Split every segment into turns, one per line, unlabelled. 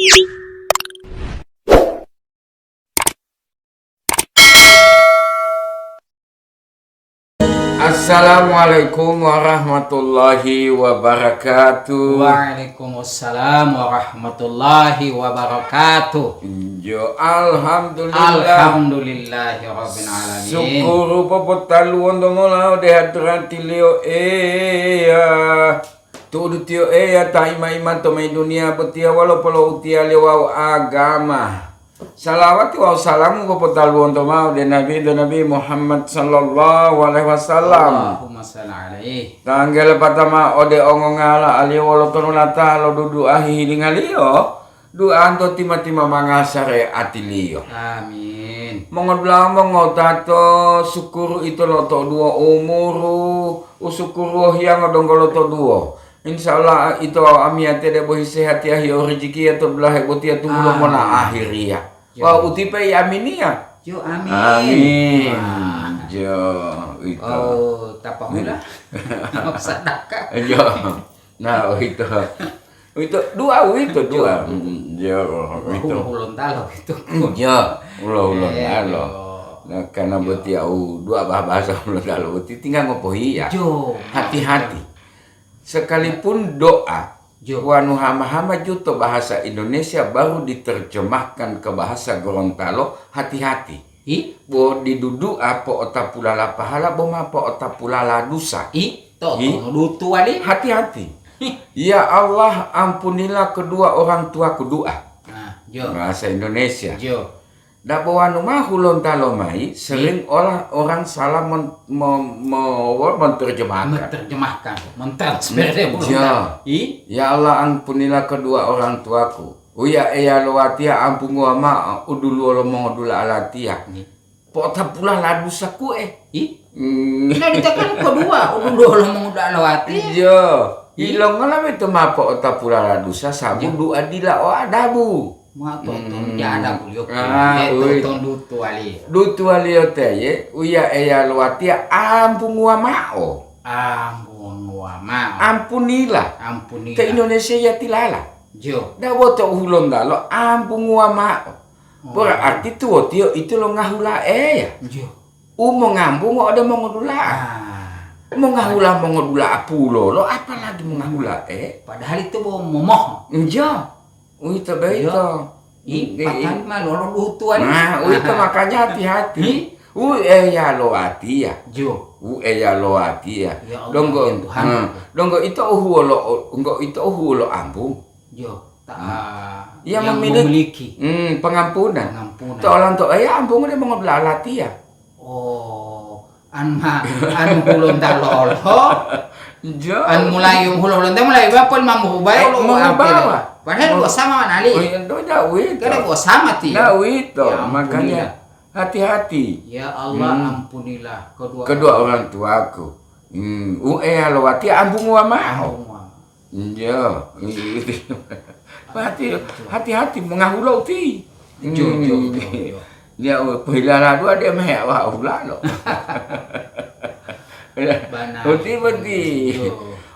Assalamualaikum warahmatullahi wabarakatuh.
Waalaikumsalam warahmatullahi wabarakatuh.
Jo, alhamdulillah.
Alhamdulillahirabbil alamin.
Syukuru popotalu ondo mola de hadranti leo ya. Tudu tio ya ta iman to mai dunia betia walau polo utia lewau agama. Salawat wa salamu popotalu ondo mau de Nabi Muhammad sallallahu alaihi wasallam.
Allahumma shalli alaihi.
Tanggal pertama ode ongongala ali walo tonulata lo dudu ahi lingalio. Dua anto tima-tima mangasare atilio.
Amin.
Mongodlang mongotato syukuru itu loto dua umuru usukuru yang odonggolo to duo. Insyaallah itu amiate de bohi sehat ya hiyo rezeki atau belah botia tunggu mona akhiria. Wa utipe aminia.
Yo amin.
Amin. Jo itu.
Oh, tapahula. Sedekah.
Jo. Nah, itu. Itu dua. Jo, itu.
Ulun talo itu.
Jo, ulun talo. Nah, karena beti dua bahasa ulun talo beti tinggal ngopohi ya.
Jo,
Hati-hati. Sekalipun doa Wanu hama-hama juto bahasa Indonesia baru diterjemahkan ke bahasa Gorontalo, hati-hati. Bo didudu apa otapulala pahala bo apa otapulala dosa.
Lutu ali.
Hati-hati. Ya Allah, ampunilah kedua orang tuaku doa. Bahasa Indonesia. Dabawanu mahulon talomai sering orang salah
mentransfer.
Ya Allah, ampunilah kedua orang tuaku. Uya loatia ampun gua ma udulu lo mongodula alatia. Pota pula la dosaku
Nah ditekan kedua udulu lo mongodula alatia.
Ilong ngalam itu ma pota pula la dosa sabun du adila o adabu.
Tonton jada beliau tonton
dutu ali oteye uya loatia ampun gua mao. Ampunilah. Ke Indonesia ya tilala. Dawo to hulon dalo ampun gua mao. Berarti tuh tio itu lo ngahula ya. Umo ngambung ada mongodula. Mau ngahula apulo lo apalagi mengahula
padahal itu mau momoh.
Itu baik toh.
Pakan mah lo lutuan.
Nah, itu makanya hati-hati. Ya lo hati ya. Ya lo hati ya. Donggo itu lo ampung. Yang memiliki pengampunan. Tolong to ampung dia mau belalati ya.
An hulun talolo. An mulai hulun teh mulai bapun mamubay lo apa. Padahal gua sama nali. Karena gua sama ti.
Makanya hati-hati.
Ya Allah, ampunilah
kedua orang tuaku. Lawati ampun gua mau. Hati-hati mengahulau ti. Dia pilala dua dia mewah ulalo.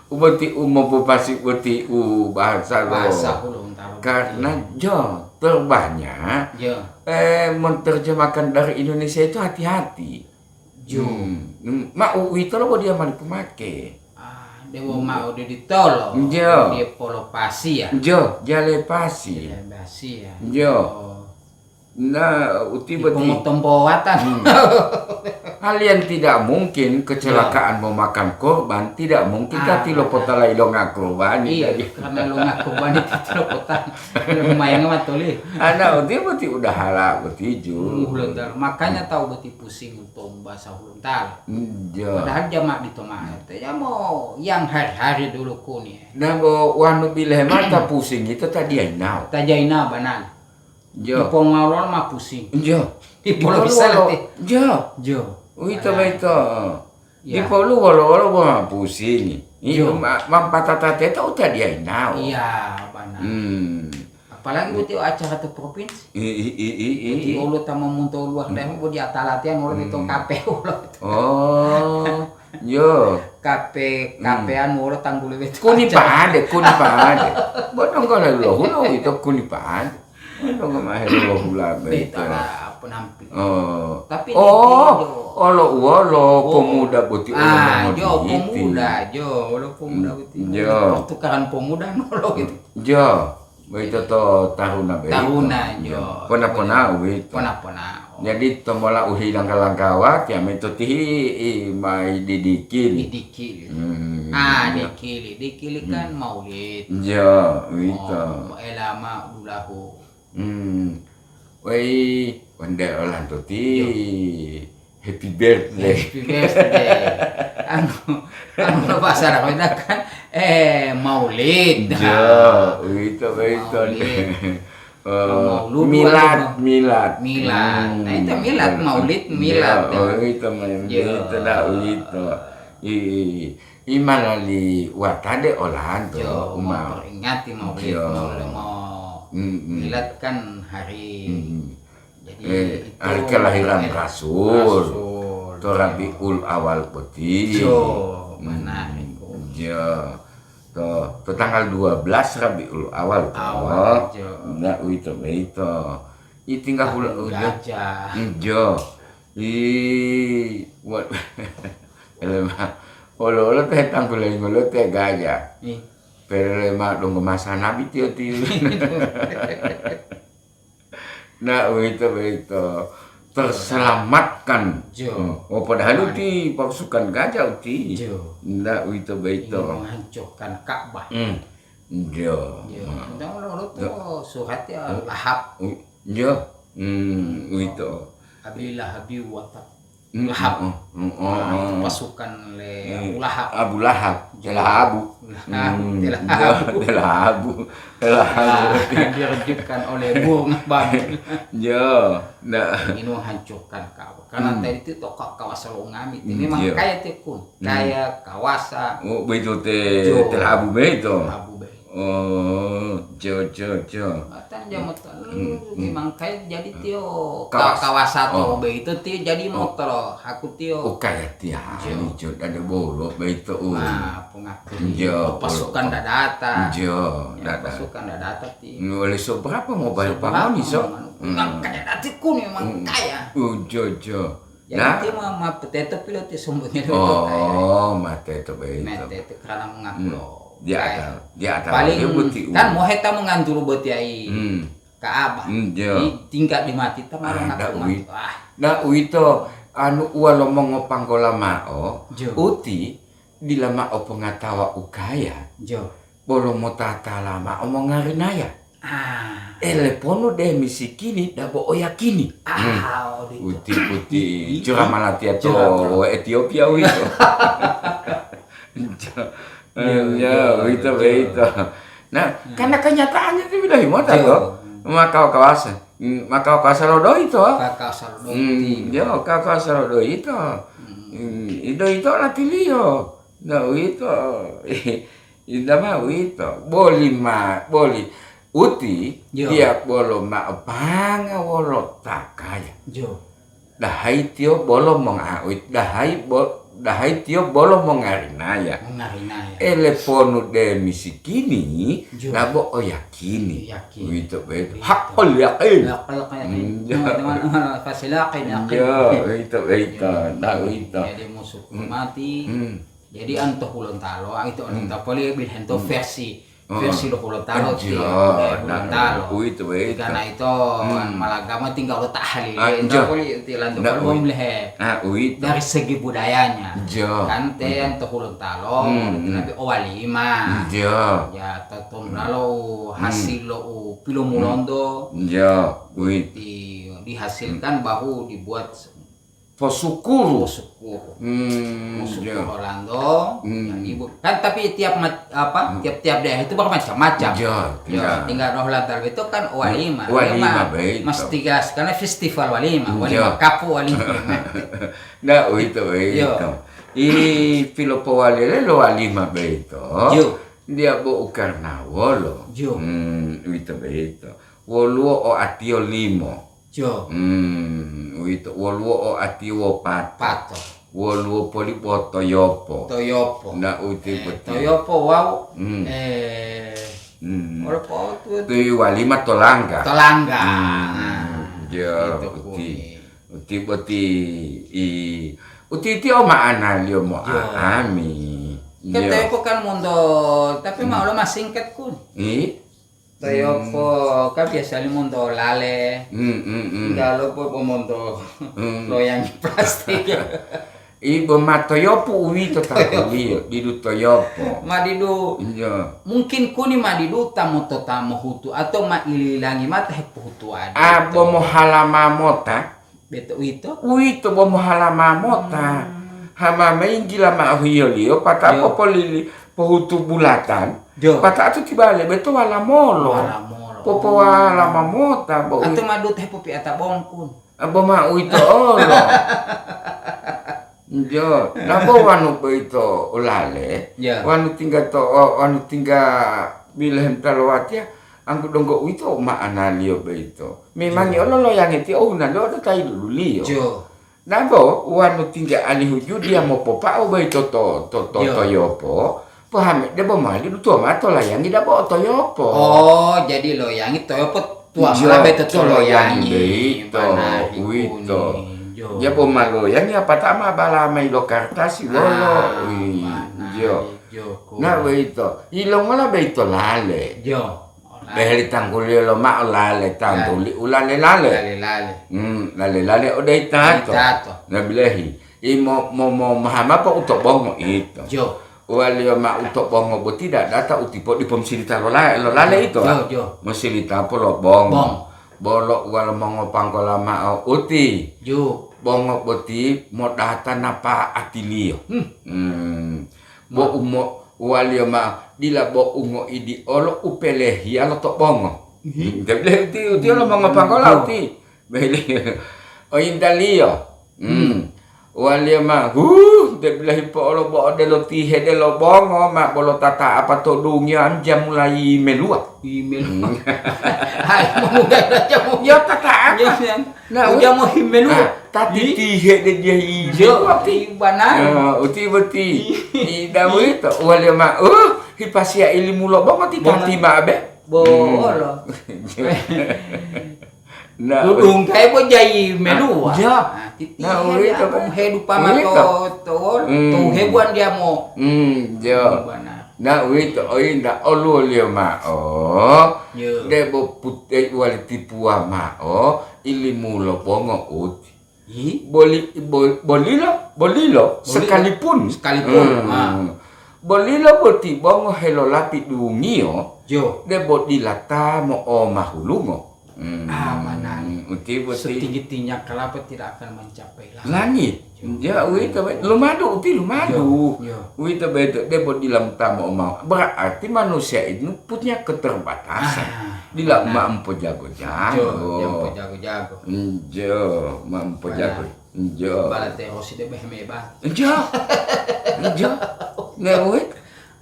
Beti umum pasti beti bahasa
hulun talo.
Karena terbanyak menerjemahkan dari Indonesia itu hati-hati. Mau itu lo dia mau pemake.
Dia mau dia ditolong. Dia polo pasi ya.
Jale pasi. Nah,
pemotong pewatan.
Hal yang tidak mungkin kecelakaan memakan korban tidak mungkin tapi lo potala ilonga korban.
Iya, karena lo ngaku korban itu lo potan. Lumayan amat toli.
Anak dia berarti udah halal berarti
makanya tahu berarti pusing untuk bahasa huluntar. Padahal jamak di tomat. Ya mau yang hari-hari dulu kuni.
Nah, wanu bileh mata pusing itu tadi ainau.
Tajaina banan. Di pengaruan mah pusing. Di polo bisa nanti.
Itu. Di polo walau mah pusing. Itu mampatata teta udah dia ainau.
Iya, benar. Apalagi buat acara ke provinsi. Buat ulo tamu muntah luar dan buat di atas latihan ulo itu KPU.
Yo.
Kapean wala tanggul itu.
Kunipade. Bodong ka na lo ito kunipade. Bodong ka mahelo hula
Beta lah penampil.
Oh.
Tapi
olo pemuda putih
jo pemuda putih.
Jo.
Pertukaran pemuda nolo gitu.
Jo. Beito to tahuna beito.
Tahuna jo.
Pona beito.
Pona.
Jadi tomola uhi langka-langkawa kia meto tihi mai didikil.
Didikil kan maulid.
Jo, beito.
Elama dulahu.
Wei, wanda olan to ti. Happy birthday.
Anu bahasa Arab kan maulid.
Jo, beito. Milad.
Nah itu milad, maulid, milad.
Itu dah itu. Imana li watade olahan tuh.
Mau peringati maulid, mau milad kan hari. Jadi
hari kelahiran Rasul. Itu Rabiul Awal putih.
Mana itu?
Tuh tanggal 12 Rabiul Awal enggak itu tinggal bulan
gajah
buat olo teh tanggulan ngolo teh gajah perema dong masa nabi tio nah itu terselamatkan. Padahal itu pasukan gajah uti. Ndak itu beito.
Menghancurkan Ka'bah.
Jo.
Jangan lo tuh surat ya Lahab.
Jo. Itu.
Habi watab. Lahab. Pasukan le Lahab.
Abu Lahab. Abu.
Direjutkan oleh burung Babil.
Jo.
Ini menghancurkan Ka'bah. Karena tadi itu tokak kawasan Longami. Ini memang kayak tekun. Kayak kawasan.
Oh, begitu Tel Abu beito. Jo.
Atan jamotan memang kayak jadi tio kawasan to beito tio jadi motor aku tio.
Kayak tia. Jo ada bolo beito.
Pengakuan. Pasukan dadata.
Jo,
pasukan dadata tio.
Oleh so berapa mau bayar pamoni so?
Kayak dati kun memang kaya.
Jo.
Jadi mah peteto pilot sumbernya itu.
Mateto beito.
Mateto karena mengaku
Dia ada
paling kan mau heta mengantul buat yai Ka'bah. Tingkat di mati ta malah ngaku.
Nah itu anu walo mongopang kola mao uti di lama pengatawa ukaya. Bolo motata lama omong ngarinaya. Elepono de misikini dabo oyakini. Uti curah malatia to Ethiopia itu. Ya, itu. Nah, karena kenyataannya itu udah himata toh. Makau kawasan rodo itu. Kakao sarodo itu. Itu nanti liyo. Nah, itu. Indama itu. Boleh. Uti dia bolo panga wolo takaya. Dahai tio bolo mengawit. Dahai tio bolo mengarinaya. Elepono de misikini nabo oyakini. Itu betul. Hakul yakin.
Fasilakin yakin.
Itu.
Jadi musuh mati. Jadi anto hulon talo itu anto poli bilhento versi lo talo itu karena itu malagama tinggal lo tahlil poli tilanto poli dari segi budayanya kan yang tohulun talo nabi walima ya tatum lalu hasil lo pilo mulondo dihasilkan bahu dibuat
Posukuru.
Orlando yang ibu kan tapi tiap daerah itu bermacam-macam. Tinggal Orlando itu kan walima mesti gas karena festival walima kapu walima.
Nah itu. Filopo walima beito. Dia bo karnawolo. Itu. Woluo o atio limo.
Itu
Woluo o atiwo pato. Walu poli po toyopo.
Toyopo.
Na uti beti.
Toyopo wow. Ora po
tu walima tolangga.
Tolangga.
Ya uti beti uti oma analio mo ami.
Toyopo kan mundo tapi mau lo mas singkat kun. Toyopo kan biasanya mundo lale. Galo po mundo loyang plastik.
Ibu ma toyopo uwi to takulio didu toyopo.
Madidu.
Iya.
Mungkin kuni madidu tamu hutu atau ma ililangi mata hepu hutu ada.
Abo mo halama mota.
Beto itu.
Uwi to bo mo halama mota. Hama maingila ma huyolio pata po polili pohutu bulatan. Pata atu tibale beto wala molo. Popo wala mamota bo.
Atau madut hepu pi ata bongkun.
Abo ma uwi to olo. Jo, nabo wanu beito olale. Wanu tinggal bilhem talwatia angku donggo itu ma analio beito. Memang yo lo yang itu na lo ada kai dulu lio.
Jo.
Nabo wanu tinggal ali huju dia mau popa o beito to toyopo. Paham dia mali tu ma to yang tidak bawa toyopo.
Oh, jadi lo yang itu toyopo tua malah beito to lo yang
beito. Uito. Ya pomalo yang ya patama bala mai lo kartasi lolo. Jo. Na beito. Ilong mala beito lale.
Jo.
Beheli tangguli lo ma lale tangguli ulale lale. Lale odai tato. Na bilehi. Imo mahama pa utok bongo itu.
Jo.
Wali ma utok bongo bo tidak data utipo di pom silita lo lale itu.
Jo.
Mo silita po lo bongo. Bolok wala mongo pangkola ma uti.
Jo.
Bongo boti mo data napa atilio. Bo umo wali ma dila bo ungo idi olo upelehi alo tok bongo. Deble uti lo mongo pangkola uti. Beli o indalio. Wali ma deble po olo bo de lo tihe de lo bongo ma bolo tata apa to dungya jam mulai melua.
Hai mau jamu
Ya tata apa?
Nah, udah mau himelu.
Tati tihe de dia
hijau waktu banar.
Uti beti. Ida itu wali ma hipasia ilmu lo bongo ti tati ma be.
Bolo. Nah, dudung kayak bo jai melu.
Ja.
Nah, itu kehidupan to hebuan dia mau.
Ja. Na wito inda olu lio ma de bo putih wali tipua ma ilimu lo bongo uti. Bolilo sekalipun. Bolilo boti bongo helo lapi dungio. De bo dilata mo mahulungo.
Mana
uti
setinggi-tingginya kelapa tidak akan mencapai
langit. Ya, lumadu uti lumadu. Wita beto debo dilam tamu mau. Berarti manusia itu punya keterbatasan. Dila mampu jago-jago. Mampu jago.
Bala terosi de behmeba.
Ngewe.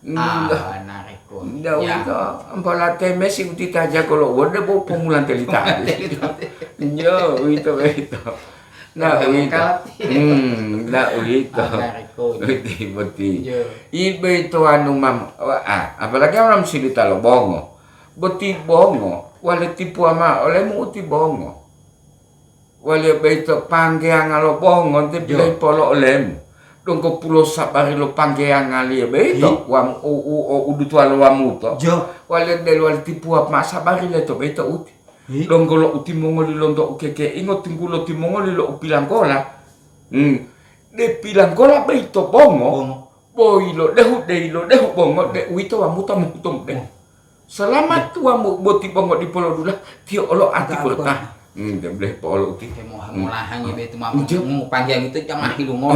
Nareko.
Nda wito. Ampala teme si uti taja kalau wode bo pemulan telita. Wito. Nah, wito. Beti. Ibe itu anu apalagi orang silita lo bongo. Beti bongo, wale tipu ama olehmu uti bongo. Wale beito panggeang lo bongo te bilai polo olehmu. Dongko pulo sabari lo panggeang ali beito wam udu tua lo wamuto. Wale tipu ama sabari le to beito uti. Donggolo uti mongoli londo ukeke ingot tinggulo ti mongoli lo upilangkola. De pilangkola beito bongo. Boilo dehu bongo de wito wamuta mutum de. Selamat tua mu boti bongo di polo dula tio olo ati kota. De bleh polo uti.
Molahangi beito mamu panjang itu jam hilungo.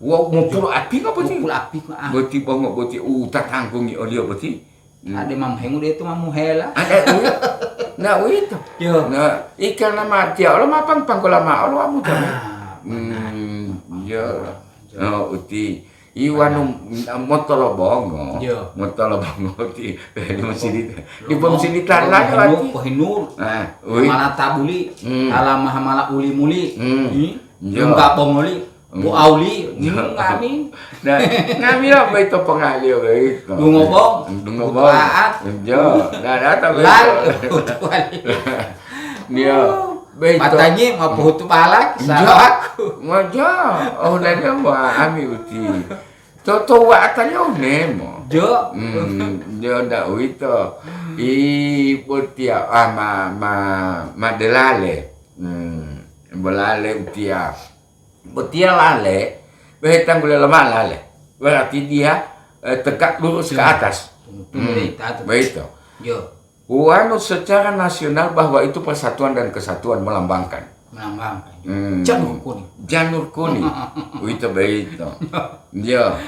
Wo mo puro api apa sih?
Puro api kok.
Boti bongo boti tatanggungi olio boti.
Ada mamhengu dia itu mamu hela.
Ada nah itu. Nah ikan nama dia Allah mapang pangkola ma Allah amu tahu. Uti iwanu motolo bongo. Motolo bongo ti di pom sinitan lagi wati.
Pohinur. Mala tabuli. Alam mahamala uli muli. Enggak bongoli. Bu Auli, ngami.
Nah, ngami lah beito pengalio beito.
Ngobong.
Ngobong. Jo, dah tak
Lal.
Dia beito.
Patanya mau putu balak salah aku.
Mojo, oh nanya mah ami uti. Toto wa atalyo nemo.
Jo.
Jo ndak wito. I potia ma delale. Bolale utia. Potia lale. Behitang boleh lemah lale. Berarti dia tegak lurus ke atas. Begitu.
Jo.
Wano secara nasional bahwa itu persatuan dan kesatuan melambangkan. Janur kuning. Itu begitu. Dia.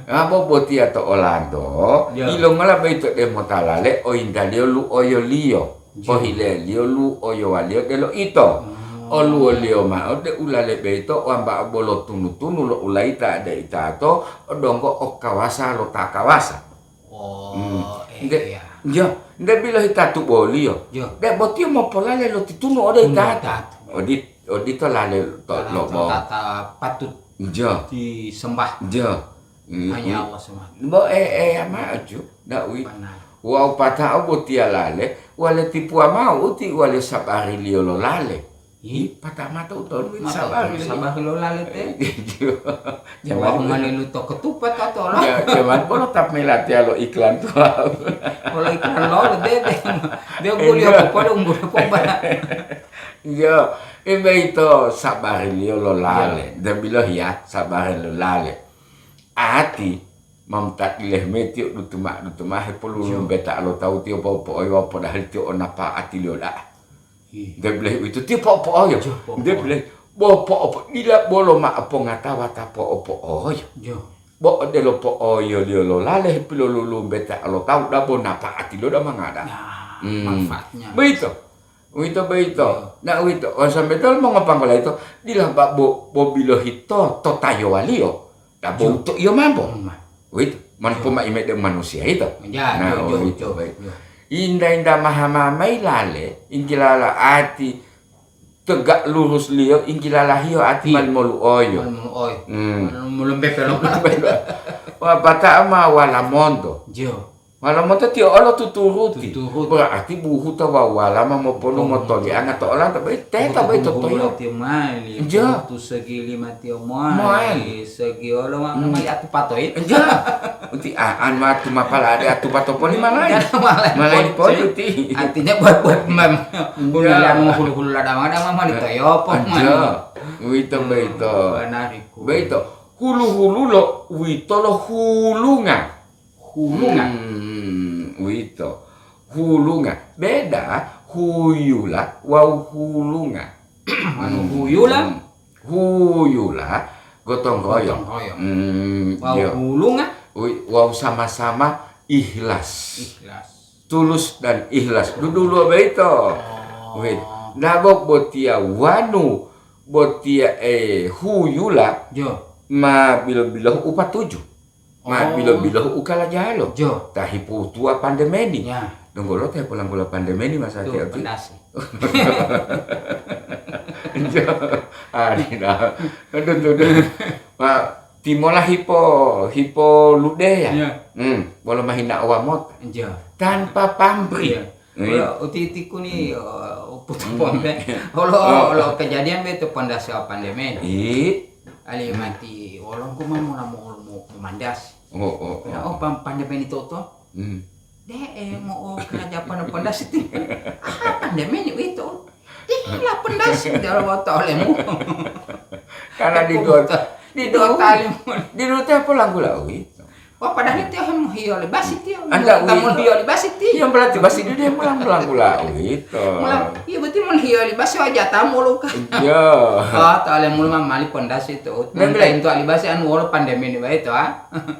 Apa boti atau Orlando? Ilo malah begitu demo talale. O inda lu oyo lio. O hile lio lu oyo walio delo ito. O lu lio ma o de ulale begitu. O amba bolo tunu lo ulaita ada itato. O dongko o kawasa lo tak kawasa.
Iya.
Ya, nda bila hitatu bolio. Dek boti mo polale lo titunu ode tata. Odi to lale to lobo.
Tata patut disembah. Hanya Allah semata.
Bo ama aju nda wi. Wa pata boti lale, wale tipu ama uti wale sabari lio lo lale. Pata mata uton wi sabari
lo lale te. Jawa ngane lu to ketupat atau lo.
Ya, cuman polo tap melati lo iklan tuh.
Kalau iklan lo dia boleh apa umur apa.
Yo, itu sabari lo lale. Dan bila ya sabari lo lale. Ati mamtak leh meti dutuma hepulu beta lo tahu tio popo oyo dah tio onapa ati lo la. Dia bilang itu tio popo oyo. Dia bilang bopo dila bolo ma apo ngatawa tapo opo oyo. Bo de lo po oyo dia lo lale hepulu lulu beta lo tahu dah bonapa ati lo dah mangada.
Manfaatnya.
Begitu. Nah itu, sampai itu mau ngapang kalau itu, dilah bo bilo hito to tayo walio, dah bo to iyo mampu, itu, mampu mak imet manusia itu. Nah itu baik. Indah mahamamai lale, ingkilala ati tegak lurus lio, ingkilala hio ati malmolu oyo.
Mulum pepelo.
Wah bata ama wala mondo. Wala mo tio olo tuturuti. Berarti buhu ta wala mo pono mo toli anga to ola ta bai teta bai to toyo.
Tio mali. Tu segi lima tio mali. Segi olo mali atu patoi.
Ja. Uti an ma tu mapala ada atu pato poli malai. Malai poli uti.
Artinya buat mem. Ulah yang mau hulu-hulu ladang mali toyo apa mali.
Wito beito. Beito. Hulu-hulu lo wito lo hulunga. Wito hulunga beda huyula wau hulunga huyula gotong royong
wau hulunga
wau sama-sama ikhlas tulus dan ikhlas dulu beito wait nabok botia wanu botia huyula ma bilo upat 7 ma bilo ukala jalo tahi putua pandemeni dongolo teh pulang pandemeni masa teh
pendas
dah aduh ma timola hipo lude ya bola mahina awamot tanpa pamrih
uti kuni putu pombe lo kejadian beto pendas pandemeni ali mati orang ku mau mandas. Pandemi ini toto. Mau kerja pendas itu. Pandemi itu. Lah pendas dalam waktu olehmu.
Karena di dua kali. Di dua teh pulang gula itu.
Wah padahal itu yang hiyo libas itu.
Anda
tamu hiyo libas itu.
Yang berarti basi dia pulang gula itu.
Iya betul mau hiyo libas aja tamu lu kan.
Iya.
Tak oleh mulu mali pendas itu. Nanti itu libas anu wolo pandemi ini itu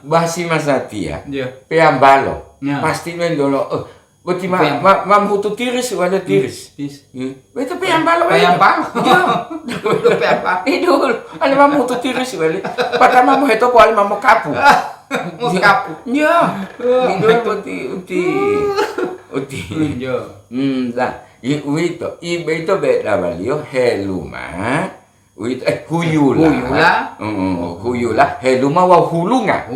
Basi masati ya.
Iya.
Peambalo. Pasti mendolo. Boti mam hutu tiris wala tiris. Itu peambalo.
Peambalo. Peambalo.
Idul. Ada mam hutu tiris wala. Pertama mau itu kuali mam kapu.
Kapu.
Ya. Idul uti. Nah, itu beda valio heluma. Huyula. Huyula. He luma wa hulunga.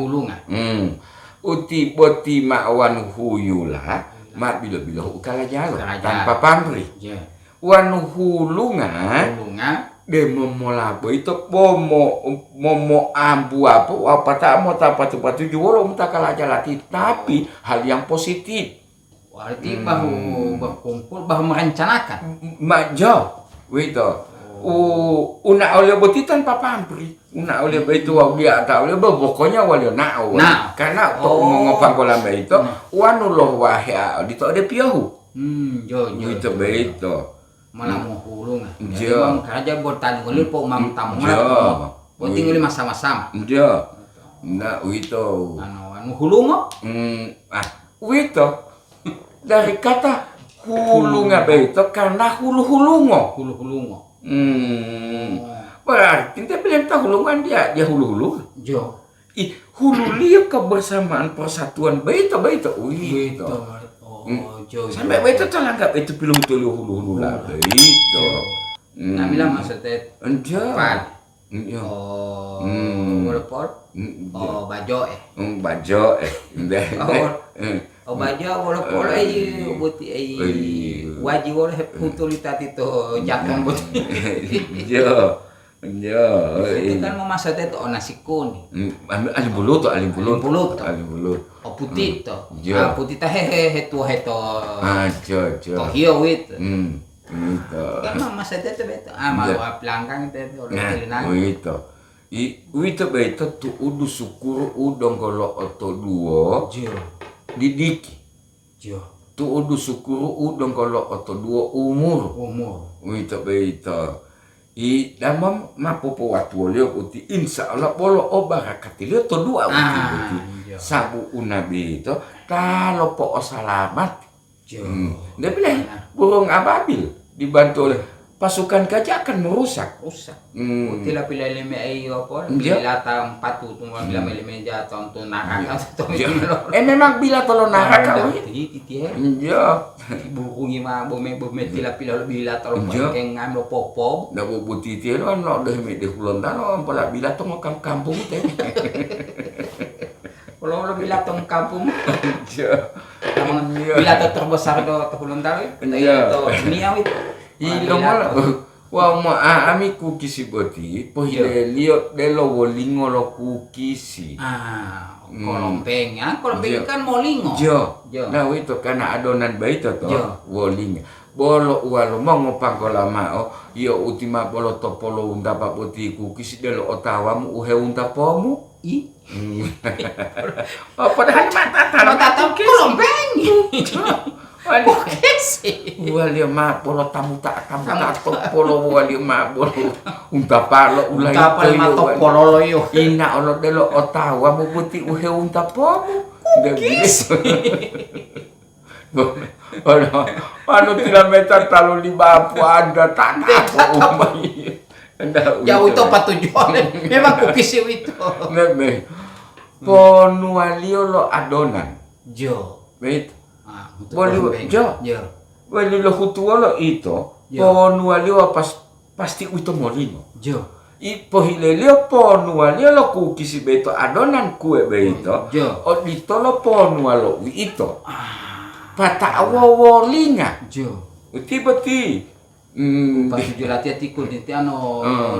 Uti boti wan huyula. Mak bila-bila ukala jalo. Tanpa pamri. Wan hulunga. De momola itu momo ambu apa tak mau patu jual mutakala jalati tapi hal yang positif.
Berarti bahu berkumpul bahu merencanakan.
Majo, itu. Una oleh boti tanpa pampri. Una oleh itu dia tak oleh pokoknya wali nao. Karena ngopang kolam itu wanu loh wahya dito ada piahu.
Jo
itu beito.
Malah mau hulung. Memang kerja buat tadi ngulil po mam tamu. Buat tinggal sama-sama.
Jo. Nah, itu.
Anu hulung.
Itu. Dari kata hulunga beito karena hulu-hulungo. Berarti kita bilang tahu hulungan dia hulu-hulu.
Jo.
Hulu liuk kebersamaan persatuan beito. Itu. Sampai beito telanggap itu pilih hulu-hulu lah beito.
Namilah maksudnya. Pan. Berpor. Bajo.
Bajo.
Bajo berpor buti wajib oleh putulitat itu jakang buti.
Jo.
Itu kan mau maksudnya itu nasi kuning.
Alim bulut.
Putih to. Putih teh heto.
Jo.
To hiyo wit.
Itu.
Kan mama saya itu beto. Mau pelangkang itu udah
itu. Itu beto tu udu syukur udong kalau oto duo.
Jo.
Didiki.
Jo.
Tu udu syukur udong kalau oto duo umur. Itu beto. Damam mapopo watu leo uti insya Allah bolo obarakati leo to dua uti sabu unabi itu kalau po selamat. Dia bilang burung ababil dibantu oleh pasukan gajah akan merusak.
Utila pila lime ayo apa? Bila tam patu tu bila lime jatuh tu nakak atau
memang bila tolo nakak kau. Iya.
Burung ima bome tila pila bila tolo keng ngam popom.
Dah buti tie lo no deh me de kulon tano pala bila to ngokam kampung teh.
Kalau bila tong kampung. Bila to terbesar do kulon tano. Itu niawit. Wa ami kukisi boti pohile liot delo wolingo lo kukisi. Kolompeng kan molingo.
Jo. Nah itu karena adonan baito to wolingo. Bolo ualo mongopang kolamao yo ultima bolo topolo unda papoti kukisi delo otawamu uhe unda pomu. Padahal mata
kolompeng.
Wali ma polo tamu tak polo wali ma polo unta palo ulai
to polo yo
ina olo delo otawa mo buti uhe unta pomo anu tidak meter talu lima ada tak
jauh itu patujuan memang kukis itu
ponu wali lo adonan
jo
Boleh Boleh lo hutua lo itu ponu wali pasti itu molino Ipo hilelio ponu wali lo kukisi beto adonan kue beto o dito lo ponu lo itu pata awolinga tiba-tiba
pas tujuh latihan tikul nanti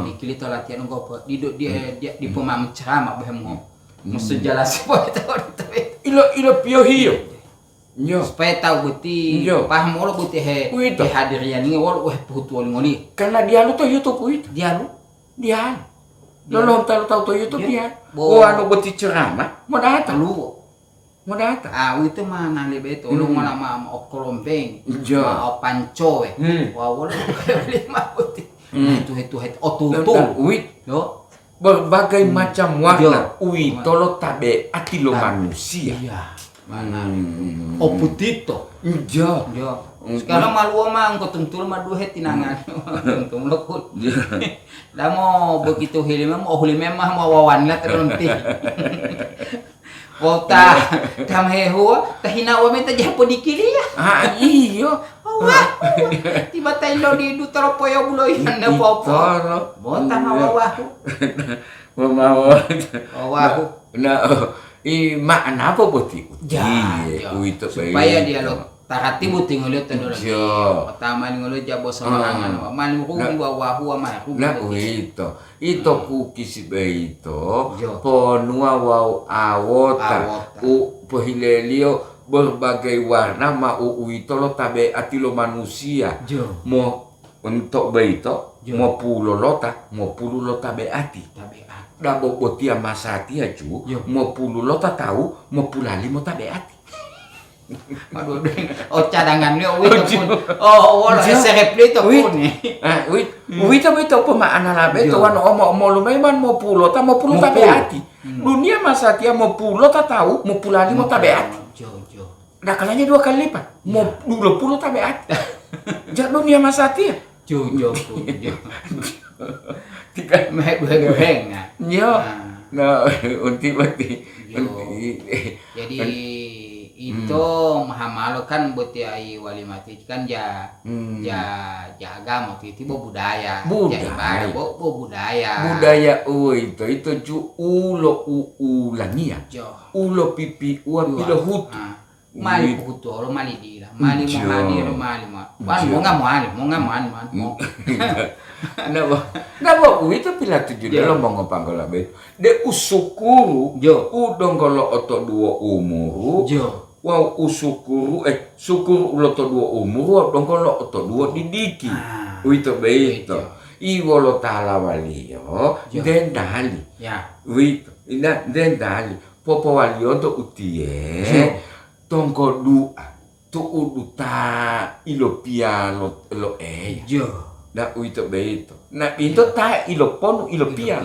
dikilito latihan ngopo dia di pemam ceramah bahemo mesti jelas itu
ilo pio hiyo
supaya tahu beti paham orang beti hadirnya ni orang putu ngoli
karena dia lu tuh YouTube itu
dia
lo tahu tuh YouTube dia anu beti ceramah mau datang
itu mana lebih itu lu mana mau kolompeng mau panco wawol lima beti itu tutul
berbagai macam warna tolo tabe ati lo manusia
putito sekarang malu mah engko tungtul mah duhe tinangan tungtung lekut dah mau begitu hilima mau hilima mah mau wawanna terunti kota kam heho tahina wa meta japo dikili ya
iyo
Tiba tayo di dutaro po yung buloy na po. Bota mawawaho. Mawaho.
Na makna apa putih?
Supaya dia lo tahati buting ulit to dolo. Pertama ni ulit jabo semangan. Man ko wawaho ama ko.
Na ito kukis ito. Ponua wau awota. Pohilelio berbagai warna mau itu lo tabe ati lo manusia mau untuk beito mau pulo lota mau pulu lo tabe ati dabo botia masati aju mau pulu lota tahu mau pulali mau tabe ati
aduh cadangan lo wala serepli to pun
wit beito pemaana labe to wan omo lumeman mau pulo ta mau pulu tabe ati dunia masatia mau pulo ta tahu mau pulali mau tabe ati Nah kalanya 2 kali lipat, mau 20 tabiat. Jak dunia masati ya.
Jojo. Tiga meheng nah.
Yo. Nah, unti.
Jadi itu mahamalo kan buat ai wali mati kan ja agama itu budaya. Budaya.
Budaya itu ju ulo ulania. Ulo pipi pilo hutu.
Mali puto lo mali dira mali mo
nabo itu pila tujuh lo mau ngopanggola bet de usukuru udong kalau oto 2 umuru wow usukuru sukuru lo to 2 umuru udong kalau oto 2 didiki itu beito iwo lo tala walio den dali wito den dali popo walio to utie tongko dua tu uduta ilopia lo na uito beito na itu ta iloponu ilopia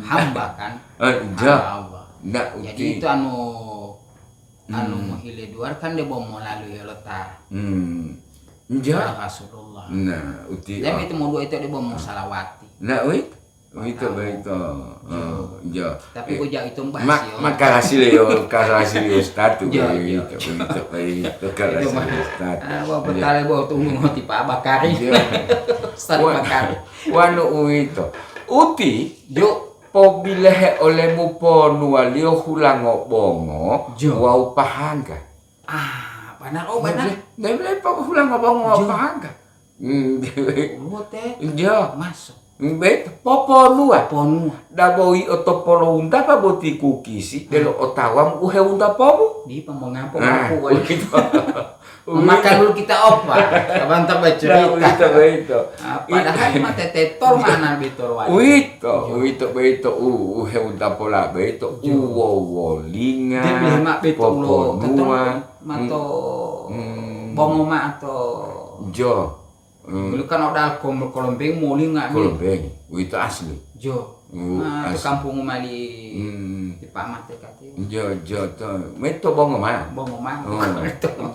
hamba kan
na
jadi itu anu mohile duar kan dia bom lalu ya lota Rasulullah
nah uti
dan itu mau dua itu dia bom salawati
na itu beito
tapi gua jak itu bahas yo
maka hasil statu beito kalau statu
betale bawa tunggu ngoti Pak Bakari Ustaz Bakari
wanu itu uti jo pobilehe olemu ponu walio hulango bongo wau pahanga
benar
benar pa hulango bongo pahanga
masuk
Bet popo nua daboi otopolo unda pa boti kukisi delo otawam uhe unda pomu
di pemengapo aku gitu makan dulu kita opa bantap cerita
beito
padahal mate tetor mana bitor
wito beito uhe unda pola beito uwo linga popo nua
mato bongoma atau
jo
dulu kan ada kolombeng muli nggak
kolombeng itu asli
itu kampung mali di pamat katanya
jo itu bongoma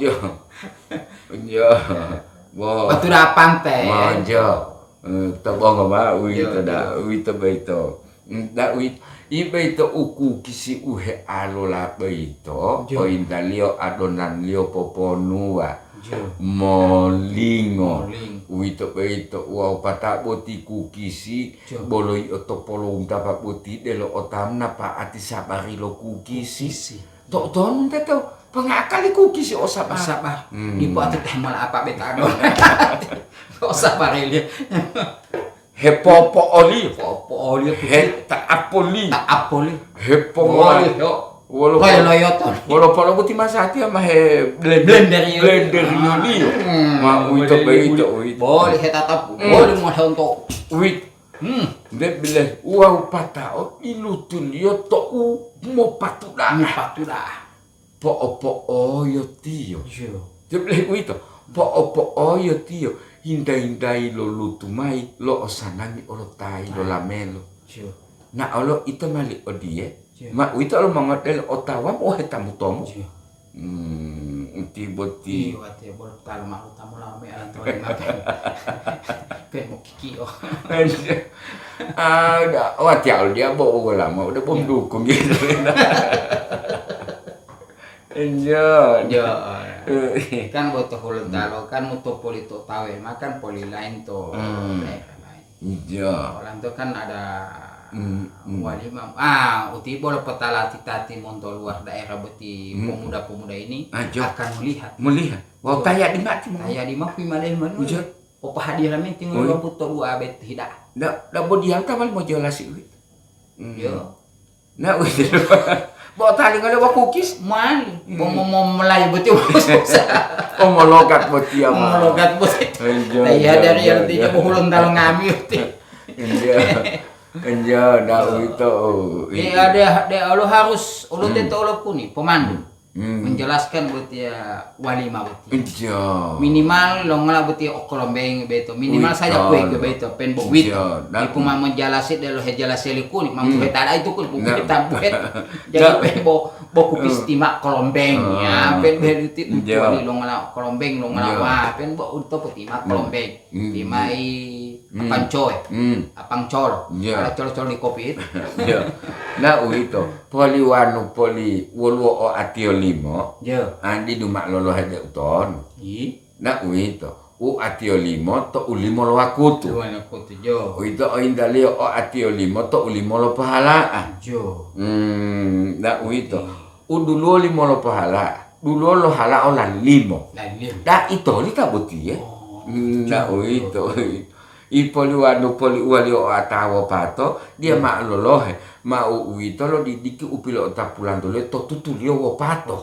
jo
batu dapan teh
itu bongoma itu beito ibeito uku kisi uhe alola beito poindalio adonan lio poponua molingo wito beito wow pata boti kukisi boloi otopolo undapa boti delo otamna pa ati sabari lo kukisi tok ton teto pengakali kukisi osapa
di pot teh mal apa betado osapari dia
hepopo oli
tak apoli
hepomoli Walau kalau buti masati ama he blender yuli ma itu beito
boleh tetap boleh mau untuk
wit bile wow pata ilutul yo to mo patuda po yo tio bile wito po yo tio hindai lo lutumai lo osanani olo tai lo lamelo na olo itu mali odie ma itu lo mangadel otawam hetamu tomu uti boti
wate bol tal malu tamu lame anto ngapain pe mo kiki
wati al dia bawa lama udah bom dukung gitu Enjo.
Jo. Kan boto hulun talo kan untuk poli to tawe makan poli lain to daerah lain.
Enjo.
Orang tu kan ada walimam. Uti boleh petala titati monto luar daerah beti pemuda-pemuda ini akan
Melihat. Wah kaya di mati mau.
Kaya di mapi malih manu. Opa hadiah ramen tinggal buto dua bet hidak.
Dah bodi yang tamal mau jelas itu.
Yo.
Nah, wis. Bawa tali ngale wa cookies.
Mal, mau melayu beti.
Oh mau logat boti ya.
Mau logat beti. Iya dari yang tidak hulun talo ngami beti.
Enjo dah itu.
Iya ada lo harus ulo teto ulo kuni pemandu. Menjelaskan buat ya walima buat minimal lo ngala buat ya okolombeng beto minimal saja kue ke beto pen bowit ipu mau menjelasin deh lo jelasin kuning mampu ada itu kun bukan tabuet jadi pen bo kupis timak kolombeng ya pen beruti wali lo ngala kolombeng lo ngala wah pen bo untuk timak kolombeng timai apang col ada col di kopi itu
nah itu poli wolu o atio limo andi dumak lolo hade uton nah itu atio limo to ulimo lo akutu itu o indali o atio limo to ulimo lo pahala nah itu dulu limo lo pahala dulu lo hala o lan limo dah itu li tabuti ya nah itu poli wali o atawa pato dia mak lolohe ma uito lo didiki upilo ta pulang dulu to tutulio wo pato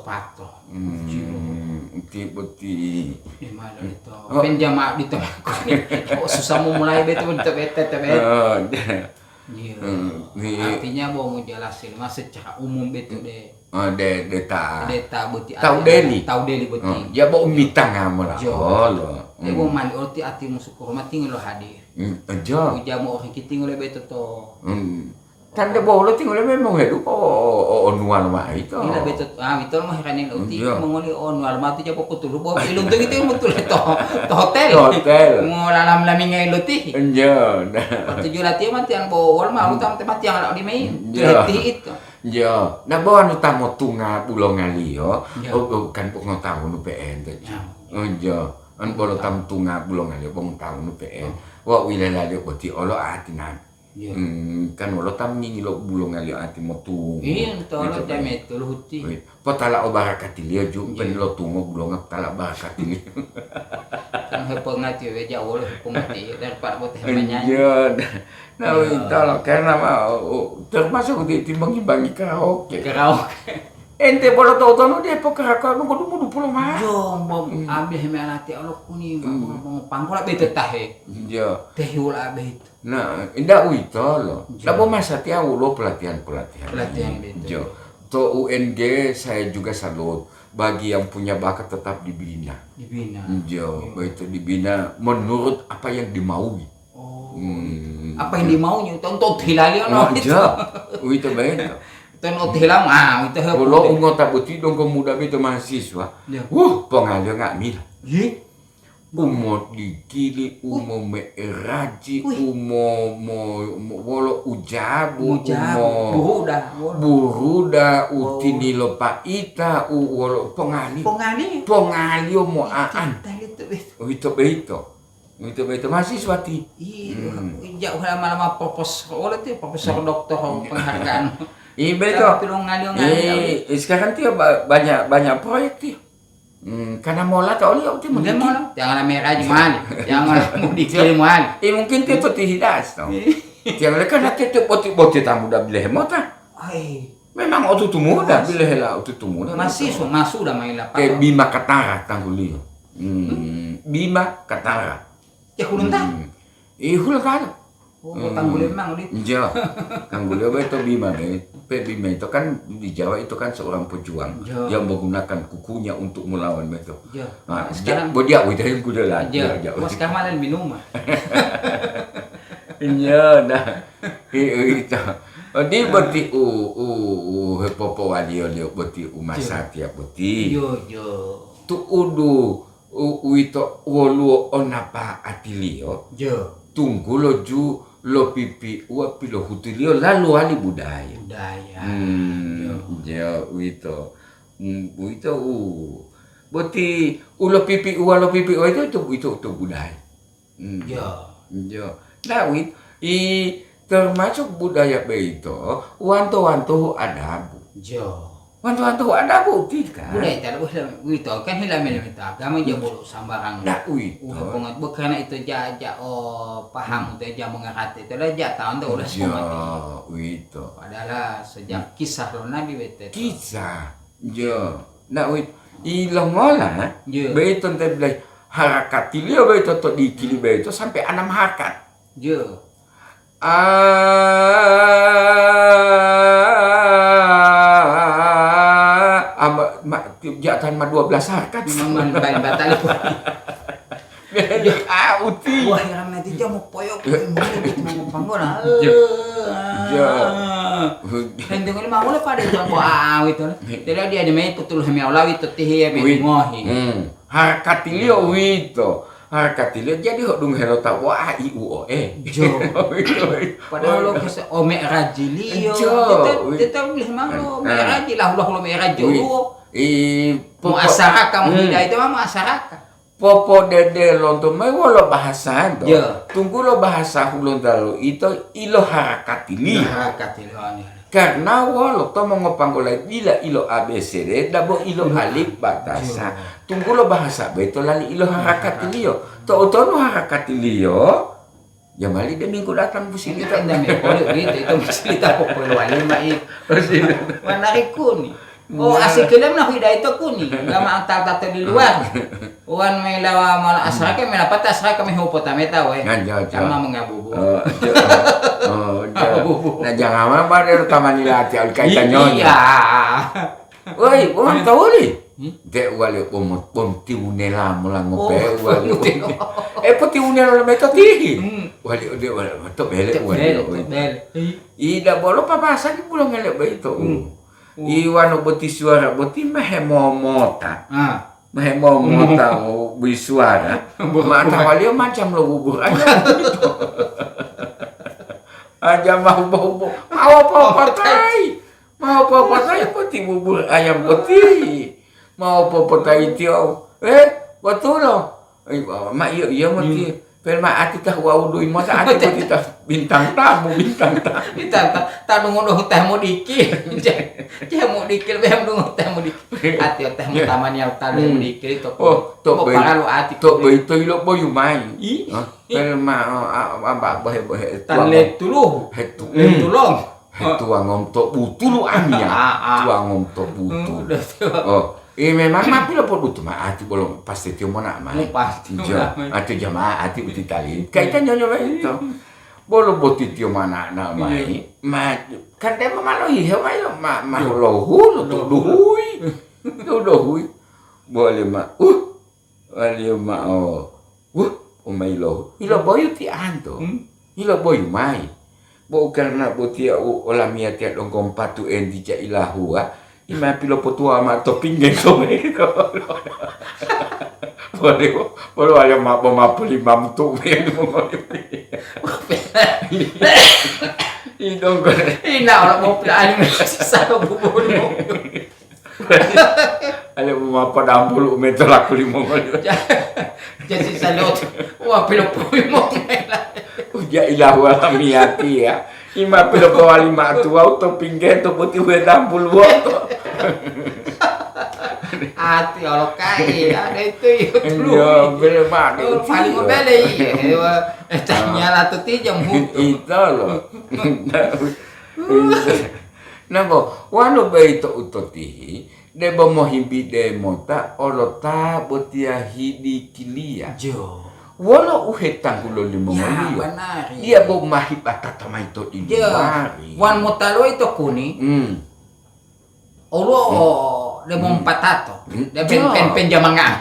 beti
gimana itu penjama di tengah susah mau mulai betul bete artinya mau jelasin mas secara umum betul deh deta beti
tahu deli
beti
ya mau mitang ngamal lo
mau mandi orti ati musuh hormati lo hadir jamu orang kita ngole beto to
kan de bolo tinggal memang hidup onuan mah itu
ila beto itu mah kanin uti mengoli onuan mah tu japo kutul bo ilung tu gitu betul to hotel mau lalam laming iluti waktu julati mah tiang bawol mah utam tempat yang ada di main itu
nah bawa nu tamu tunga pulau ngalio kan pokok tahun UPN tadi an bolo tam tunga pulau ngalio pokok tahun UPN wa wilayah dia boti olo atinan kan wala tam ngi lo bulong ngali ati motu
to lo dame to lo huti
patala o barakati ju pen lo tungo bulong tala barakati
kan hepo ngati we jawo lo hepo ngati dan pak bot menyanyi
nah itu lo karena termasuk di timbang-timbangi karaoke ente bolo tau dia pokara nu kudu pulau mah
bom ambil heme anati alo kuni pangkola bete tahe teh ula bet
nah indah itu lo labo masa tiap ulo pelatihan
itu
to UNG saya juga salut bagi yang punya bakat tetap dibina itu dibina menurut apa yang dimaui
apa yang dimaunya untuk hilali
itu baik
itu hilang itu
kalau ungo tak buti dong muda itu mahasiswa pengalir nggak mil umo dikili umo meraji umo wolo ujabu buruda utini lo paita wolo pengali mo aan itu mahasiswa ti
jauh lama-lama profesor doktor penghargaan
betul. Sekarang dia banyak proyek dia. Karena mola tak oleh dia
mungkin. Jangan merah jual, jangan mau dikirim mal.
Mungkin dia putih hidas tau. Jangan kan dia putih tamu dah bila hemat ah. Memang waktu tu muda bila hela waktu tu muda.
Masih dah main lah.
Bima Katara tangguli. Bima Katara.
Ya hulun tak?
Hulun tak.
Tangguli memang ulit.
Iya. Tangguli itu Bima Bima itu kan di Jawa itu kan seorang pejuang yang menggunakan kukunya untuk melawan itu. Nah, sekarang dia udah yang kuda lah.
Mas kamalan minum.
Iya, dah. Itu. Di berarti popo wali berarti masa tiap berarti. Tu udu itu wolu onapa atilio. Tunggu lo ju lo pipi uapi lo hutilio lalu ali budaya. Itu Itu berarti ulo pipi itu budaya. Ya. Nah, termasuk budaya itu wanto-wanto adabu. Wanto-wanto adabu kan.
Budaya itu kan hilang-hilang itu agama aja bolu sambarang.
Nah,
Pengat bukan itu aja paham itu aja mengerti itu aja tahun tuh udah semua
itu.
Padahal sejak kisah lo Nabi bete.
Kisah. Nah, ilang ngolah. Beito teh bilai harakat tilio beito to dikili beito sampai 6 harakat. Jatan 12 harakat.
Memang main batal pun.
Uti.
Wah, yang nanti dia mau poyok mau panggona. Hende ngoli mau le pada jam itu. Jadi dia main putul hemi aulawi to teh hemi ngohi.
Harakat itu. Harakat jadi hok dung helo ta wah iu
Padahal lo kes ome rajilio. Kita boleh mang me rajilah Allah lo me rajilo. Masyarakat kamu tidak itu mah masyarakat.
Popo dede lonto mai walo bahasa do. Tunggu lo bahasa hulun dalu itu ilo harakatili. Karena walo to mongopangolai bila ilo ABCD dabo ilo alif batasa. Tunggu lo bahasa beto lali ilo harakatili yo. To utono harakatili yo. Ya mali de minggu datang pusing
kita ndame polo itu cerita popolo wali mai. Menarik kuni. Asik kelam na hida itu kuni. Gama ang tato di luar. Uan may lawa mala asrake may dapat asrake may hupot ame tao Sama mengabubu.
Na jangan apa pada rekaman nila ati al kaitannya.
Iya.
Woi, uang tahu ni. Dek wale pom tiunela mula ngope wale. Poti unela meto ti. Wale to bele wale. Ida bolo papasa di pulang ngelek beito. Iwan boti suara boti mehemomota. Mehemomota bersuara. Mata wali macam lo bubur aja. Aja mau apa-apa poti bubur ayam poti. Mau apa-apa tio. Betul lo. Mak iya mati. Pelma ati tah waudui masa ati poti tah bintang tamu.
Tak nunggu teh mau dikir. Dia mau dikir beam nunggu teh mau dikir. Ati teh mau taman yang tak mau dikir itu.
Tok
paralu ati.
Tok beito ilo boyu mai. Pelma amba bahe
tanle tuluh. Tulong.
Tuangom tok butulu amia. Tuangom tok butu. Memang mapi lo butuh ati bolong pasti tio mana mai.
Pasti.
Ati jamaah ati uti tali. Kaitan nyonya itu. Bolo boti tio mana mai. Kan dia mamalo hihe mai lo maholohu lo duhui. Boleh ma umai lo. Ilo boyu ti anto. Ilo boyu mai. Bo karena boti olamia ti dong kompatu endi ja ilahua. Ima pilo potua ma topping gitu. Boleh ada mapo limam tu Idong ko.
Ina orang mau plan sisa bubur.
Ada mapa dampul meter aku 5
Jadi salot. Wah pilo mo.
Uja ilahu alamiati ya. Ima pilo wali matu auto pinggeto putih dampul woto.
Ati olo kai ada itu dulu.
Ya bele mak.
Paling bele tanya lah tuh jam hutu.
Itu loh. Nabo wano beito utoti debo mohimbi demota olota botia hidi kilia. Wala uhetang kulo limo
ya, benar.
Dia bo mahib atata maito di mari.
Wan mutalo itu kuni. Olo de patato. De pen jamanga.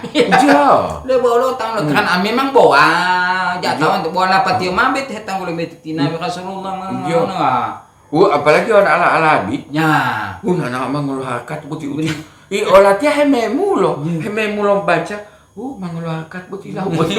De bolo tang kan memang bawa jatah untuk bawa lapatio mambet hetang kulo betina Rasulullah mana.
Apalagi orang ala-alabi.
Ya.
Nak mangulhakat buti-buti. Olatnya hememulo baca. Mangulhakat buti lah buti.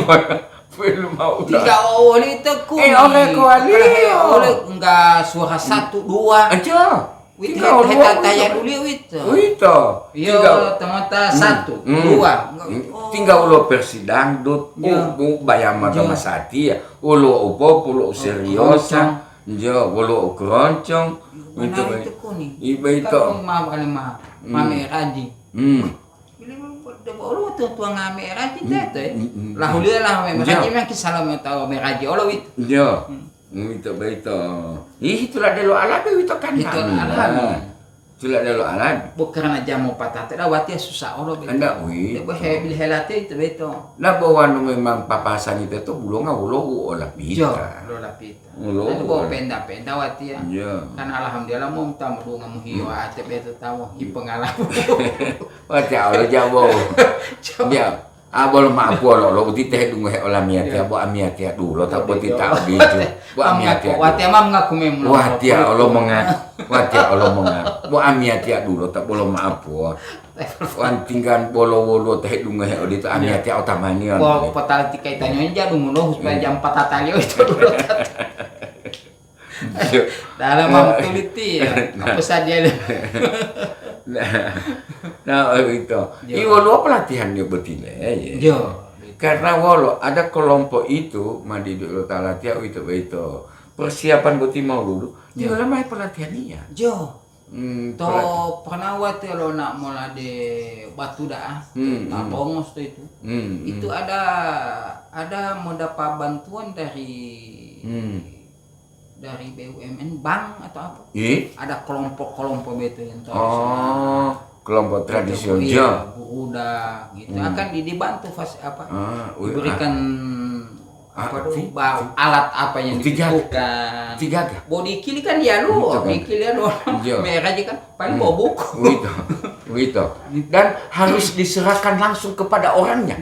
Film mau.
Tidak oleh itu ku.
Oleh kuali.
Oleh enggak suara 1 2.
Aja.
Wit
Tinggal
heta taya dulu wit.
Wito.
Yo tamata 1, 2.
Tinggal ulo persidangdut,
Ya.
bayama
Ya.
sama sati ya. Ulo upo, ulo seriosa. Jo, ulo keroncong.
Itu kuni.
Iba itu.
Kalau mau kali mah. Mame raji. Olo tuang ngame raji tete. Lah hulia lah mame raji mah kisalam tau mame raji olo wit.
Jo. Itu beito. Itulah delo alabe itu kan.
Itu alami.
Itulah delo alabe.
Bukan aja mau patah dah wati susah olo beto.
Anda wit.
Debo he bil helate itu beto.
Nah bahwa memang papasan itu tuh belum ulo olah
Jo,
pita.
lo lapita.
Ulo.
Itu bawa penda wati ya.
Jo.
Kan alhamdulillah mau tamu dua ngamu hiwa ate beto tamu hi pengalaman.
Wah, Allah jabo. Ya, abol maapu lo uti teh dungo he olah miat ya, bo amiat ya dulu tak bo tita bicu. Bo amiat ya.
Wati amam ngaku memang.
Wati Allah mengat. Wati Allah mengat. Bo amiat ya dulu tak bolo maapu. Wan tinggal bolo teh dungo he odi tu amiat ya otamani.
Bo patal tikai tanyo nya dungo no supaya jam 4 talio itu dulu. Dalam mam tuliti ya. Apa saja.
Nah itu. Iwo lo pelatihan dia betina ya.
Jo.
Karena walau ada kelompok itu mandi dulu talatia itu persiapan beti mau dulu. Dia lama pelatihan dia.
Jo. To pernah waktu lo nak mulai de batu dah. Nah bongos tuh itu. Itu ada mau dapat bantuan dari BUMN bank atau apa? Ada kelompok itu yang
kelompok tradisional.
Iya, udah gitu akan dibantu diberikan apa tuh alat apa yang dibutuhkan. Body kill kan dia lu, dikil dia lu. Merah aja kan paling bobok.
Gitu. Dan harus diserahkan langsung kepada orangnya.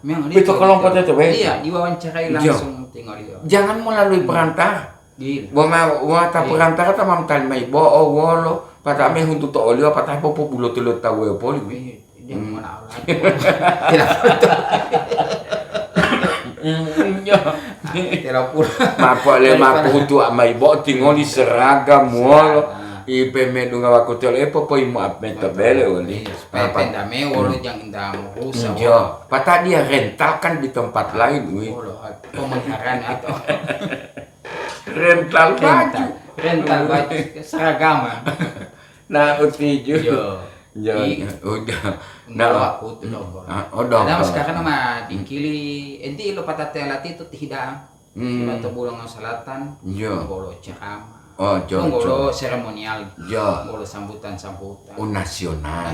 Memang
itu kelompok itu.
Iya, diwawancarai langsung tinggal dia.
Jangan melalui perantara. Wata perantara ta mamtal mai bo wolo pata me huntu to olio pata popo bulo tulo tawe poli.
Dia mana Allah. Tidak betul. Tidak pula.
Mapo le mapo huntu mai bo tingoli seragam wolo. Ipe me dunga wako tele popo imu apme tabele oli.
Penda me wolo jangan damu rusak.
Jo, pata dia rentalkan di tempat lain wi.
Wolo pemeliharaan atau
rental baju
seragaman.
Nah uti jo
udah aku tuh
udah
ada sekarang nama dikili enti lo patate lati itu tidak atau bulan selatan bolo ceramah bolo seremonial bolo sambutan
nasional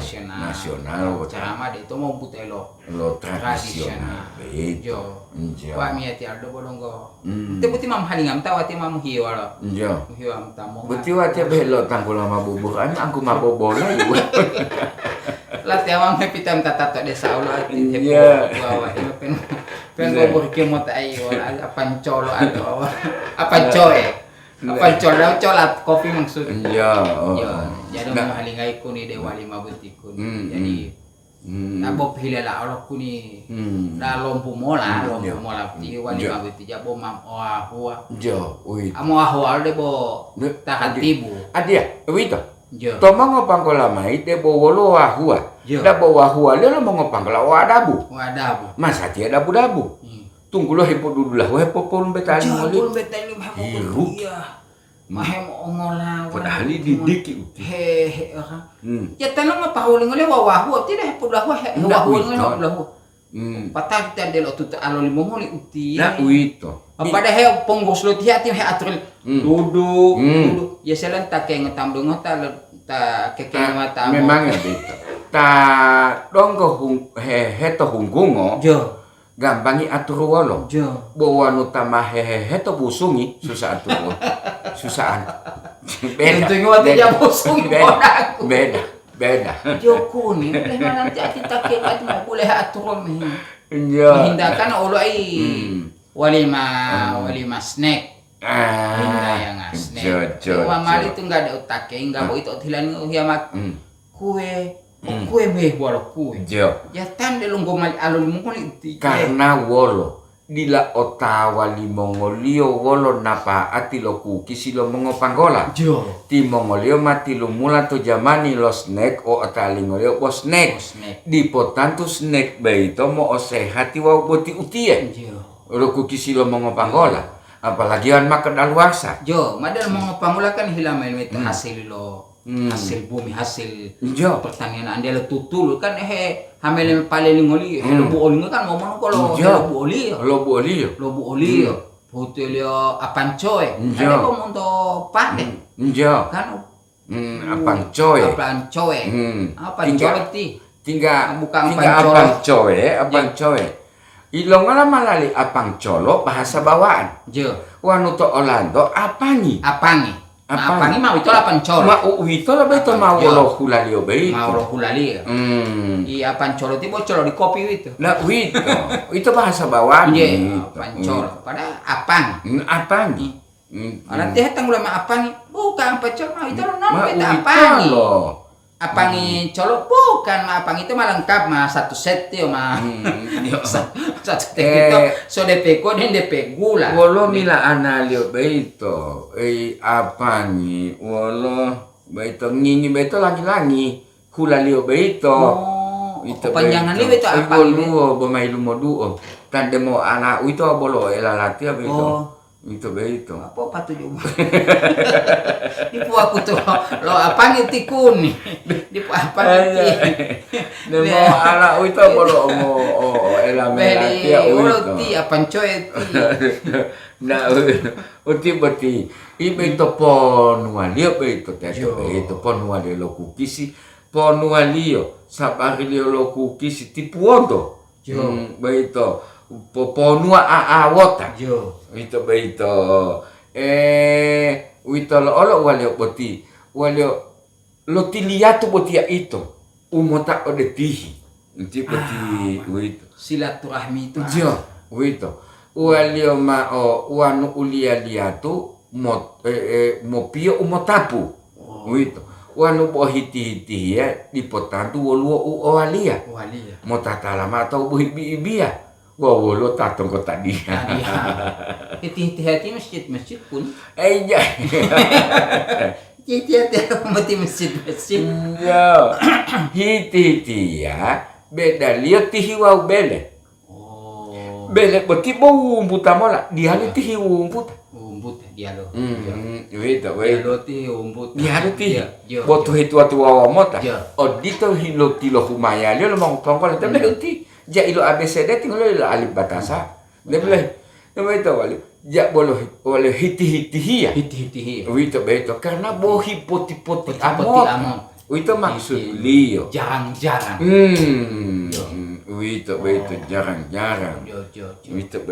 ceramah itu mau butelo
lo tradisional
Wah miati aldo bolong go. Te buti mam halingam tawati mam hiwala. Hiwam tamo.
Buti wati belo tangkul lama bubur ani aku mabobola ibu.
Lah tiawang hepitam tatato desa ulah ati bawa pen bubur ke mot ai wala pancolo atau apa coe. Apa colat kopi maksud. Jadi mam halingai kuni dewa 5 buti kun. Jadi nabo hilala ora kuni da lompu mola ti wali mabiti jabo mam oahua amo ahua de bo takatibu
adia wito to mango pangkola mai de bo wolo ahua da bo ahua le mo ngopangkola wadabu masa ti ada dabu tunggu lo hepo dulu lah hepo pon betali
mo mahem ongola
padahal didik
ya tanong mapahuling ngole wawahu tidak pudah wawahu ngole patag tan delo tuta alo limongoli uti
na uito
pada he ponggos lo tiati he atril duduk ya selan ta ke ngetam dongo ta keke mata
memang ya beta ta donggo he to hunggungo gampangi atur wolo bawa nutama hehehe to busungi susah atur susah
beda tentu wati ja busungi
beda
joko ni mana nanti kita kekat mau boleh atur menghindarkan olo ai walima snack yang snack mali itu enggak ada utake enggak mau itu hilang hiamak kue meh walo kue ya tan de longo mal alol mo ko iti
karena wolo dila otawa li Mongolio wolo napa ati lo kuki silo mongopanggola.
Jo.
Ti Mongolio mati lo mula to jamani lo snack o atalingolio bo snack. Di potantu snack beito mo o sehati wa boti utie.
Jo.
Lo kuki silo mongopanggola. Apalagi an makan daluasa.
Jo, madal mongopanggola kan hilamel itu hasil lo. Hasil bumi, hasil pertanian anda lo tutul kan hamil palelingoli lobu oli kan ngomong kalau lobu oli hotelio apancoy ada ngomong to pande kan
apancoy
ti
tinggal
bukan
apancoy ilong ala malali apancolo bahasa bawaan wanu to Orlando apangi apangi mau itu apancolo mau itu lah betul mau lo hulalio begitu
mau lo hulalio iya apancolo itu bocor di kopi itu
nah itu bahasa bawaan
apancolo pada apangi nanti hetang ulama apangi bukan apancolo mau itu lo non beta apangi apangi colo bukan apangi itu mah lengkap mah satu set yo mah satu set itu so DP ko dan DP gula
wolo mila analio beito apangi wolo beito ngingi beito lagi hula lio beito
itu panjangan li beito apangi
lu bomai lu modu tande mo ana itu bolo elalati beito itu beito
apa patu juga ipu aku tuh lo apa ngiti kuni di apa ngiti
nemo ala itu bolo mo elamela tia
ulo ti apa coy ti
na uti beti ibeito ponualio beito teto beito ponualio lo kukisi ponualio sabarilio lo kukisi tipuondo beito poponua aawota itu beito wito lo walio boti walio lo tiliatu botia itu umota odetihi nanti boti wito
silaturahmi itu
wito walio ma wanu ulia liatu mopio umotapu wito wanu bohiti ya dipotantu woluo ualia motatala ma atau buhibia wow, lo tatong ko tadi.
Hati-hati masjid pun.
Iya.
Hati-hati mati masjid.
Ya. Hiti ya. Beda lihat tihiwau bele. Bele beti bau umputa mola. Dia li tihi umput.
Umput dia lo.
Wait.
Ti umput.
Dia li tihi. Botu hitu atu awamota. Odito hilo tilo humaya lo mau pangkol tapi uti. Ja ilo ABCD tinggal ilo alif batasa. Dia bilang, itu wali. Ja boleh hiti-hiti ya.
Hiti-hiti.
Itu betul karena bohi poti-poti amot. Itu maksud Leo.
Jarang-jarang.
Itu jarang-jarang. Itu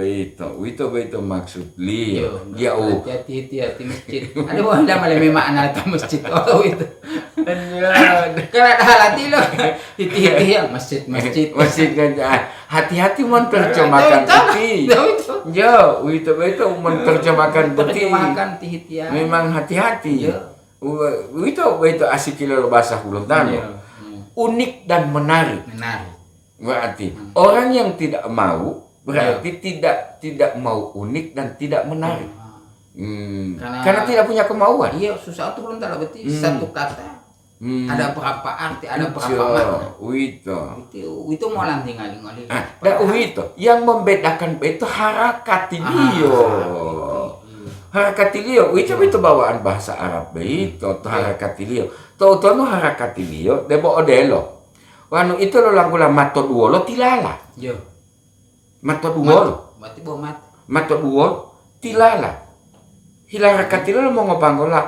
betul maksud Leo. Ya
hati-hati masjid. Ada wanda malah makna itu masjid. Oh itu. Karena hati lo hati-hati ya masjid
kan hati-hati menerjemahkan putih itu menerjemahkan putih memang hati-hati itu asik kilo bahasa Kulontano unik dan menarik berarti orang yang tidak mau berarti tidak mau unik dan tidak menarik karena tidak punya kemauan
iya susah tuh belum tahu berarti satu kata ada berapa arti, ada berapa makna. Itu mau tinggal-tinggal.
Itu yang membedakan itu harakatio. Harakatio itu bawaan bahasa Arab itu harakatio. Tahu no harakatio debo odelo. Wanu itu lo langgula mato duolo tilala. Mato duolo.
Berarti bawa mat.
Mato duolo tilala. Hilarakatio lo mau ngopanggola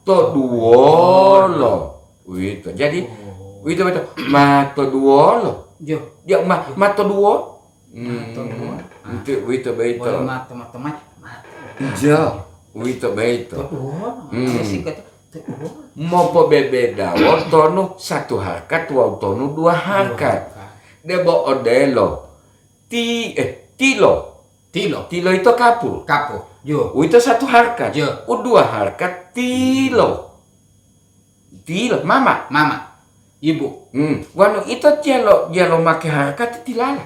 to duolo. Itu. Jadi itu mato duolo. Ya mato duo. Itu beito.
Mato.
Ja. Itu beito. Mopo bebeda tono satu harkat tono dua harkat. Debo odelo. Tilo itu kapu. Itu satu harkat. Dua harkat tilo mama
ibu
wanu itu jelo make harkat tilala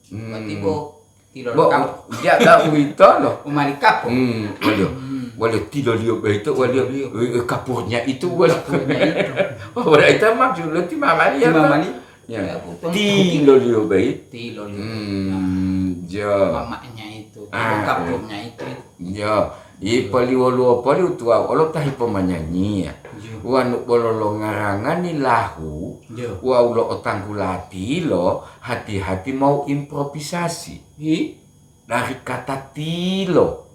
berarti bo Tilo
Bo
kapo.
dia da wito lo.
Umali kapo.
Wala tilo liyo ba ito? Wala kapurnya itu wala.
Kapurnya itu.
Wala ito maksud lo ti mama liya.
Mama li.
Ya. Tilo liyo ba ito?
Tilo liyo.
Jo.
Mamanya itu. Tilo kapurnya itu.
Jo. Pali tua olo tahi pemanyanyi ya. Wanu bololo ngarangan ni lahu. Wa ulo otanggulati lo hati-hati mau improvisasi. Dari kata tilo.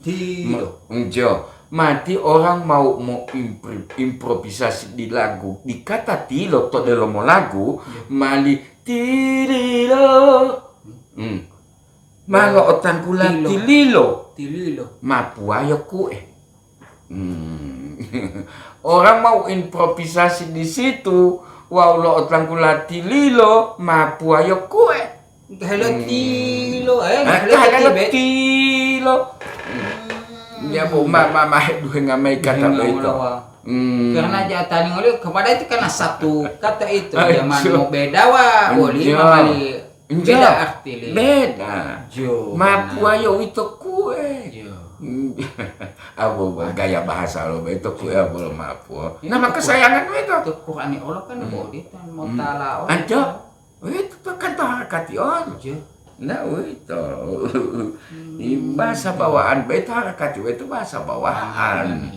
Tilo.
Jo. Mati orang mau improvisasi di lagu di kata tilo to delo mo lagu mali tililo. Malo otanggulati lilo.
Tililo.
Mapua yo kue. Orang mau improvisasi di situ, wow lo otanggulati lilo, mapua yo kue.
Halo tilo,
halo tilo. Ya bu, mama dua ngamai kata itu.
Karena jatani ngoli kepada itu karena satu kata itu zaman mau beda wa, boleh mamali beda arti.
Beda.
Jo.
Mapua yo itu kue. Abo gaya bahasa lo itu kue abo mapua. Nama kesayangan itu.
Itu Quran Allah kan boleh tan mau tala.
Anjo. Itu kan harakati on. Nah itu. Bahasa bawaan itu harakati itu bahasa bawaan.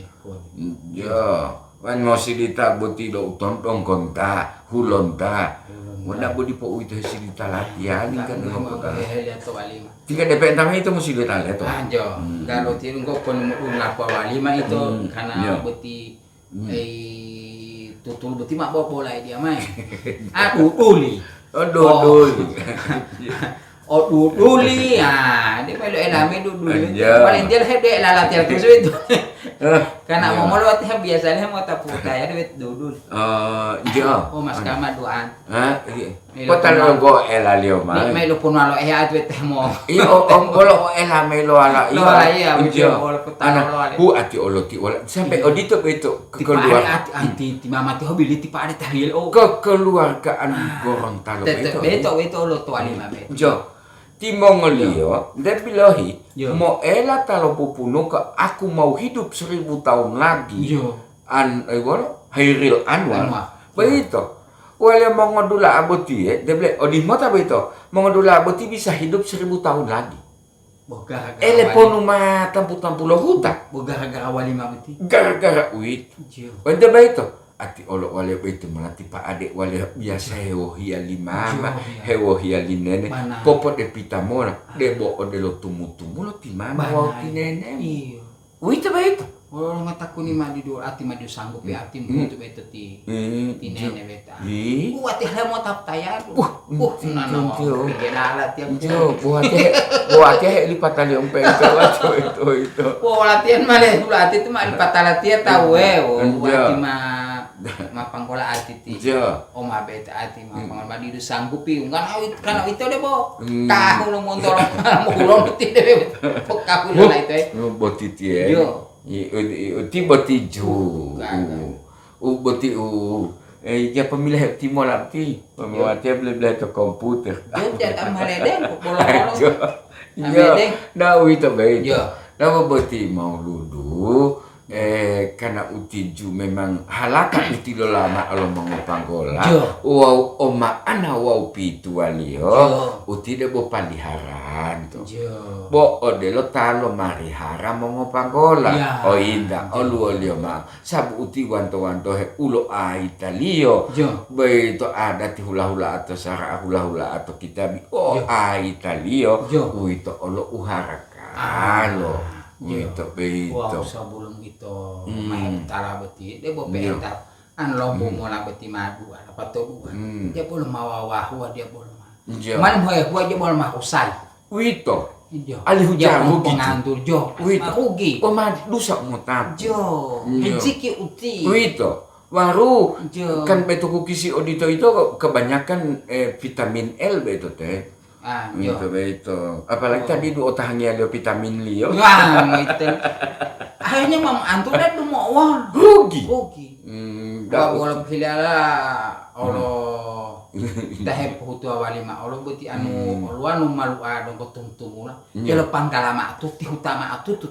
Ya. Wan mosi ditabuti do tontong konta, hulonta. Wala budi po itu silita latihan kan ngomong kan. Tiga DP entah itu mesti ditanya tuh.
Anjo. Kalau tirung kok pun ngapa walima itu karena beti tutul beti mak bawa bola dia main. Aku uli.
Duli.
Duli ya, dia perlu elame dulu. Paling dia hede latihan terus itu. Karena mau latihan biasanya mau taputa ya duit dudul.
Jo.
Mas kama doan.
Potal go elalio ma.
May lupon malo duit mo.
Bolo ela melo ala.
Iya, bolo
Ana hu ati oloti wala. Sampai odito beto keluar.
Anti ti mama ti hobi ti pa ada tahil.
Kekeluargaan Gorontalo beto.
Beto lo to alima beto.
Jo. Ti Mongolio, dia bilahi, mau ela kalau pupuno ke aku mau hidup 1000 tahun lagi. Hairil Anwar. Begitu. Wala Mongodula aboti, dia bilang, di mata begitu. Mongodula aboti bisa hidup 1000 tahun lagi. Elepono mata tampu-tampulo huta.
Gara-gara wali mabeti.
Gara-gara uit. Wanda begitu. Ati olo wale itu melati pak adik wale biasa hewo hiali mama hewo hiali nene popo de pitamona de bo de lo tumu lo ti mama wau ti nene wita ba itu
orang ngataku ni madi dua ati madi sanggup ya ati mutu beto ti nene beta ati hemo tap tayar nana genala ti
jo buat he lipat tali ompe itu
latihan male ati itu mah lipat tali tahu ati mah pangkola ati ti oma beta ati mah pangkola madi du sanggupi kana itu deh bo tahu lo montol mo ulon ti deh kapu lo itu
boti ti ti boti ju boti ya pemilih timol ti pemilih dia beli ke komputer
dia tak maleden bolong-bolong
nah itu baik nah boti mau ludu karena utiju memang halakan uti lo lama alo mengopanggola wow oma ana wow pitu walio uti de bo paliharan to bo ode lo talo marihara mengopanggola inda olu olio ma sabu uti wanto he ulo a italio beito ada ti hula-hula atau sara hula-hula atau kita a italio uito olo uharaka lo itu begitu.
Wow, sebelum itu main tara beti, dia bawa pentar. An lombo mola beti madu, apa tuh bukan? Dia boleh mau wahwa dia boleh mah. Mana mau dia boleh mah usai.
Wito. Ali hujan rugi.
Pengantur jo. Rugi.
Mah dusak mutab.
Jo. Rezeki uti.
Wito. Waru kan beto kukisi odito itu kebanyakan vitamin L beto teh. Itu. Apalagi tadi du otahnya ada vitamin Leo.
Itu. Akhirnya mam antu dah du mau wah.
Rugi.
Wah boleh pilih Allah. Allah. Tahe putu awali ma olo beti anu anu malu ado kotung-tung lah. Jelo pangkalama tu ti utama atu tu.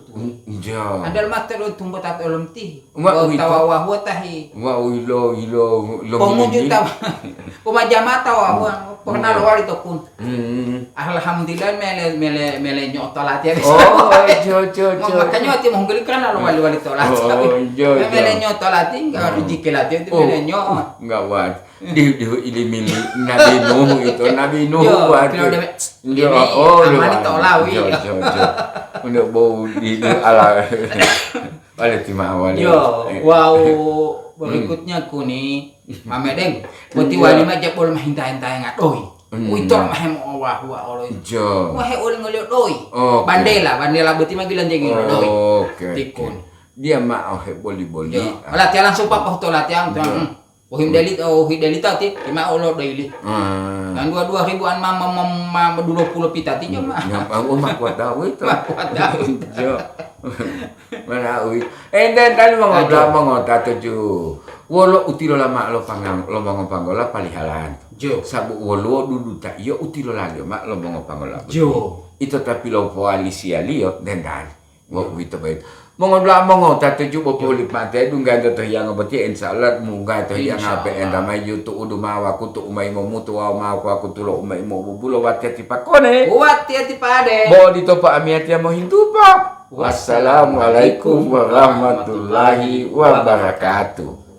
Jo.
Andal mata lo tumbo tat olom ti.
Wa wi
tawa wa tahi.
Wa ilo lo.
Pengunjung tawa. Kuma jamata wa pernah lo wali to pun. Alhamdulillah mele nyotolat ya.
Oh, jo.
Makanya ti mau gelikan lo wali tolat.
Jo.
Mele nyotolat enggak dijikilat itu mele nyot.
Enggak wat. Di milik Nabi Nuh itu Nabi Nuh buat
ini amani tolawi
untuk bau di ala pada timah awal
wow berikutnya kuni mamedeng putih wali mah boleh mahinta-hinta yang doi itu mah mau Allah jo mah uling ngeliat doi bandela beti mah bilang jengi doi tikun
dia mah boleh
alat langsung papah tolat yang Hideli tadi, cuma Allah daily. Dan 2.000 mama 20 pitatinya mah.
Nyapa mah kuat daw itu.
Kuat daw.
Jo. Mana uwi. Dan tadi mangota tuju. Wolo utilo lama lo panggola palihalan.
Jo.
Sabu wolo dudu ta iyo utilo lagi mak lo panggola.
Jo.
Itu tapi lo koalisi alio dan. Wo itu baik. Mongota tuju bopoli pate dunga to yang beti insyaallah munga to yang ape enda mayu tu udu mawa ku tu umai momu tu wa ma ku tu lo umai mo bulo wati ti pakone
wati ti pade
bo ditopa amiati mo hindupa wassalamualaikum warahmatullahi wabarakatuh.